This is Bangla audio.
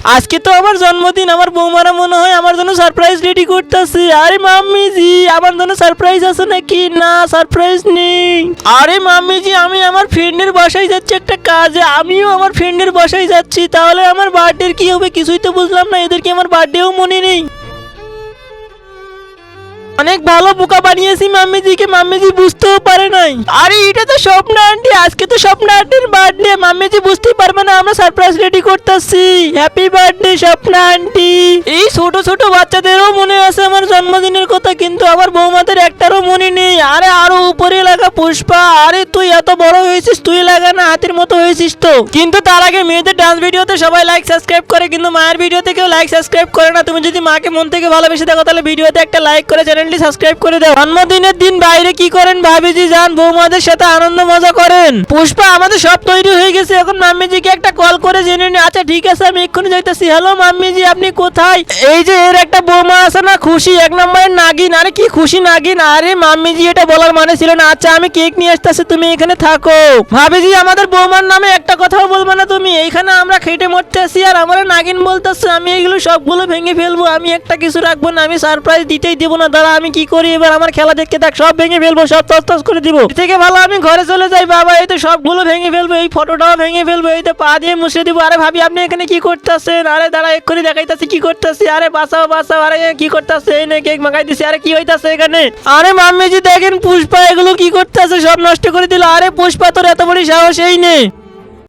আজকে তো আমার জন্মদিন, আমার বৌমারা মনে হয় আমার জন্য সারপ্রাইজ রেডি করতেছে। আরে মাম্মি জি, আমার জন্য সারপ্রাইজ আছে নাকি? না, সারপ্রাইজ নেই। আরে মাম্মি জি, আমি আমার ফ্রেন্ডের বাসায় যাচ্ছি একটা কাজে, আমিও আমার ফ্রেন্ডের বাসায় যাচ্ছি। তাহলে আমার বার্থডে কি হবে কিছুই তো বুঝলাম না, এদেরকে আমার বার্থডেও মনে নেই। অনেক ভালো বোকা বানিয়েছি মাম্মিজিকে, মাম্মিজি বুঝতেও পারে নাই। আরে এটা তো স্বপ্ন আন্টি, আজকে তো স্বপ্ন আন্টির বার্থডে, মাম্মিজি বুঝতেই পারবে না আমরা সারপ্রাইজ রেডি করতেছি। হ্যাপি বার্থডে স্বপ্ন আন্টি। এই ছোট ছোট বাচ্চাদেরও মনে আছে আমার জন্মদিনের কথা, কিন্তু আমার বৌমাদের একটারও মনে নেই। আরে আরো উপরে লাগা পুষ্পা, আরে তুই এত বড় হয়েছিস, তুই লাগা না হাতের মতো হয়েছিস তো। কিন্তু তার আগে মেয়েদের ডান্স ভিডিওতে সবাই লাইক সাবস্ক্রাইব করে, কিন্তু মায়ের ভিডিওতে কেউ লাইক সাবস্ক্রাইব করে না। তুমি যদি মাকে মন থেকে ভালোবেসে থাকো তাহলে ভিডিওতে একটা লাইক করে চ্যানেলটি সাবস্ক্রাইব করে দাও। জন্মদিনের দিন বাইরে কি করেন ভাবিজি? যান বৌমাদের সাথে আনন্দ মজা করেন। পুষ্পা আমাদের সব তৈরি হয়ে গেছে, এখন মাম্মিজিকে একটা কল করে জেনে নি। আচ্ছা ঠিক আছে, আমি এক্ষুনি যাইতেছি। হ্যালো মাম্মিজি, আপনি কোথায়? এই যে এর একটা বৌমা আছে না, খুশি, এক নম্বরের নাগিন। আরে কি খুশি নাগিন? আরে মাম্মিজি এটা বলার মানে ছিল না। আচ্ছা আমি কেক নিয়ে আসতেছি, তুমি এখানে থাকো। ভাবিজি আমাদের বৌমার নামে একটা কথাও বলবে না তুমি। এইখানে আমরা খেটে মরতেছি আর আমার নাগিন বলতেছে। আমি এগুলো সবগুলো ভেঙে ফেলবো, আমি একটা কিছু রাখবো না, আমি সারপ্রাইজ দিতেই দেবো না। দাঁড়া আমি কি করি এবার, আমার খেলা দেখতে থাক, সব ভেঙে ফেলবো, সব তস করে দিব। এর থেকে ভালো আমি ঘরে চলে যাই। বাবা এই তো সবগুলো ভেঙে ফেলবো, এই ফটোটাও ভেঙে ফেলবো, এই তো পা দিয়ে মুছে দিব। আরে ভাবি আপনি এখানে কি করতেছেন? আরে দাঁড়া এক্ষুনি দেখাইতেছি কি করতেছি। আরে বাঁচাও বাঁচাও, আরে কি করতেছে? এই নে কেক মাখাই দিছি। আরে কি হইতাছে এখানে? আরে মাম্মিজি দেখেন পুষ্পা এগুলো কি করতেছে, সব নষ্ট করে দিল। আরে পুষ্পা তোর এত বড় সাহস, এই নে।